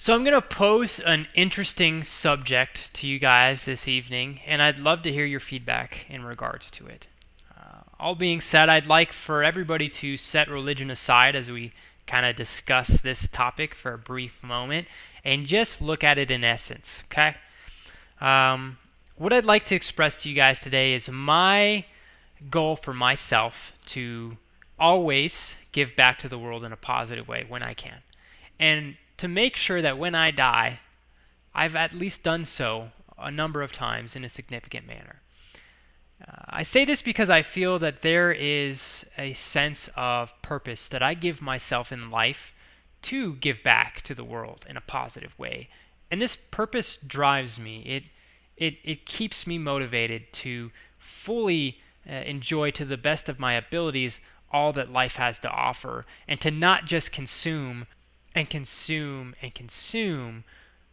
So I'm going to pose an interesting subject to you guys this evening, and I'd love to hear your feedback in regards to it. All being said, I'd like for everybody to set religion aside as we kind of discuss this topic for a brief moment and just look at it in essence, okay? What I'd like to express to you guys today is my goal for myself to always give back to the world in a positive way when I can. And to make sure that when I die, I've at least done so a number of times in a significant manner. I say this because I feel that there is a sense of purpose that I give myself in life to give back to the world in a positive way. And this purpose drives me. It keeps me motivated to fully enjoy to the best of my abilities all that life has to offer, and to not just consume and consume and consume,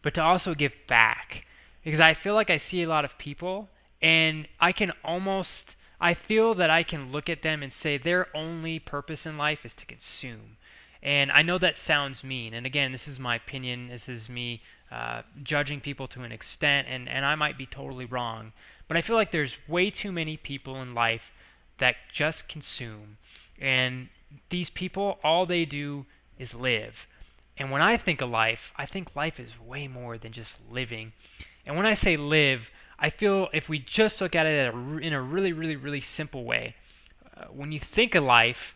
but to also give back. Because I feel like I see a lot of people, and I feel that I can look at them and say their only purpose in life is to consume. And I know that sounds mean, and again, this is my opinion, this is me judging people to an extent, and I might be totally wrong, but I feel like there's way too many people in life that just consume. And these people, all they do is live. And when I think of life, I think life is way more than just living. And when I say live, I feel if we just look at it in a really, really, really simple way, when you think of life,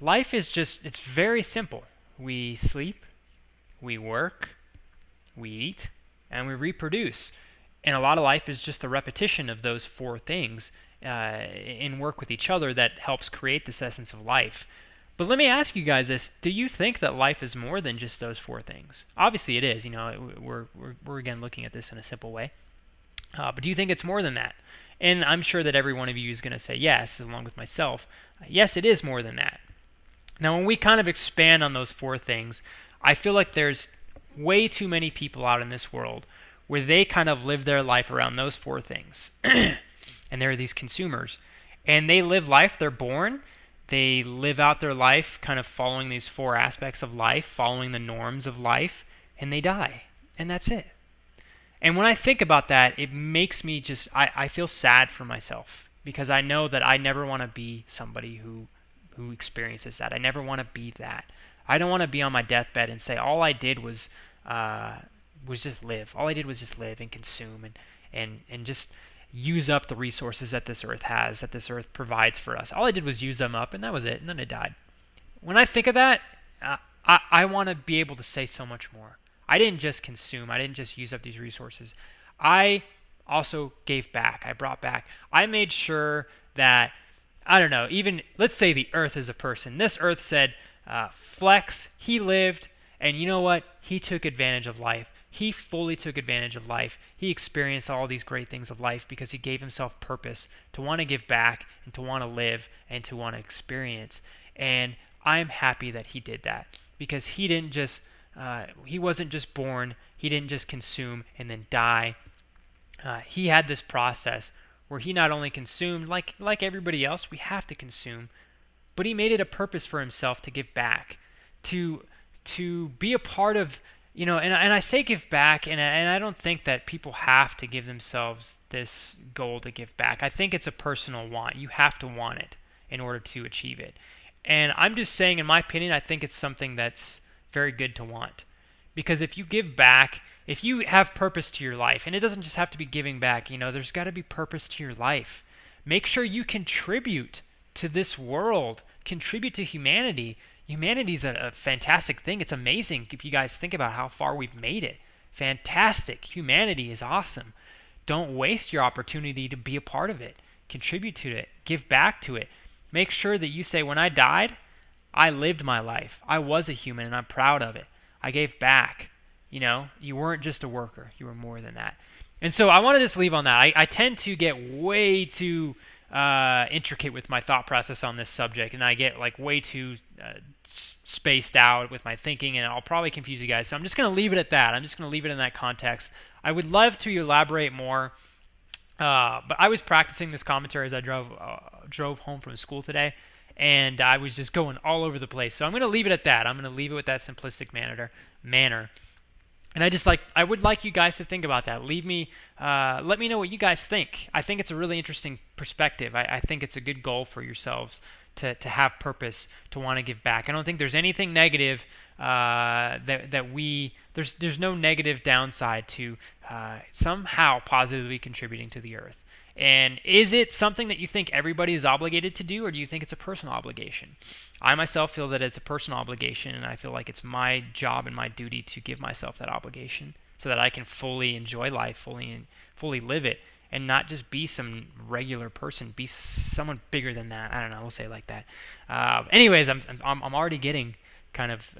life is just, it's very simple. We sleep, we work, we eat, and we reproduce. And a lot of life is just the repetition of those four things in work with each other that helps create this essence of life. But let me ask you guys this: do you think that life is more than just those four things? Obviously, it is. You know, we're again looking at this in a simple way. But do you think it's more than that? And I'm sure that every one of you is going to say yes, along with myself. Yes, it is more than that. Now, when we kind of expand on those four things, I feel like there's way too many people out in this world where they kind of live their life around those four things. And there are these consumers. And they live life, they're born, they live out their life kind of following these four aspects of life, following the norms of life, and they die. And that's it. And when I think about that, it makes me just, I feel sad for myself, because I know that I never want to be somebody who experiences that. I never want to be that. I don't want to be on my deathbed and say all I did was just live. All I did was just live and consume and just use up the resources that this earth has, that this earth provides for us. All I did was use them up, and that was it, and then I died. When I think of that, I want to be able to say so much more. I didn't just consume. I didn't just use up these resources. I also gave back. I brought back. I made sure that, I don't know, even, let's say the earth is a person. This earth said, Flex, he lived, and you know what? He took advantage of life. He fully took advantage of life. He experienced all these great things of life because he gave himself purpose to want to give back and to want to live and to want to experience. And I'm happy that he did that, because he didn't just, he wasn't just born, he didn't just consume and then die. He had this process where he not only consumed, like everybody else, we have to consume, but he made it a purpose for himself to give back, to be a part of, you know, and I say give back, and I don't think that people have to give themselves this goal to give back. I think it's a personal want. You have to want it in order to achieve it. And I'm just saying, in my opinion, I think it's something that's very good to want. Because if you give back, if you have purpose to your life, and it doesn't just have to be giving back, you know, there's got to be purpose to your life. Make sure you contribute to this world, contribute to humanity. Humanity's a fantastic thing. It's amazing if you guys think about how far we've made it. Fantastic. Humanity is awesome. Don't waste your opportunity to be a part of it. Contribute to it. Give back to it. Make sure that you say, when I died, I lived my life. I was a human, and I'm proud of it. I gave back. You know, you weren't just a worker. You were more than that. And so I want to just leave on that. I tend to get way too intricate with my thought process on this subject, and I get like way too spaced out with my thinking, and I'll probably confuse you guys. So I'm just going to leave it at that. I'm just going to leave it in that context. I would love to elaborate more, but I was practicing this commentary as I drove home from school today, and I was just going all over the place. So I'm going to leave it at that. I'm going to leave it with that simplistic manner. And I would like you guys to think about that. Let me know what you guys think. I think it's a really interesting perspective. I think it's a good goal for yourselves to have purpose, to want to give back. I don't think there's anything negative there's no negative downside to somehow positively contributing to the earth. And is it something that you think everybody is obligated to do, or do you think it's a personal obligation? I myself feel that it's a personal obligation, and I feel like it's my job and my duty to give myself that obligation so that I can fully enjoy life, fully live it, and not just be some regular person, be someone bigger than that. I don't know, we'll say it like that. Anyways, I'm already getting kind of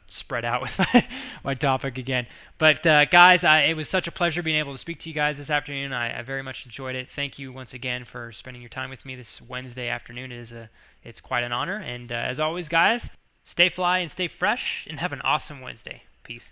spread out with my topic again. But guys, it was such a pleasure being able to speak to you guys this afternoon. I very much enjoyed it. Thank you once again for spending your time with me this Wednesday afternoon. It's quite an honor. And as always, guys, stay fly and stay fresh, and have an awesome Wednesday. Peace.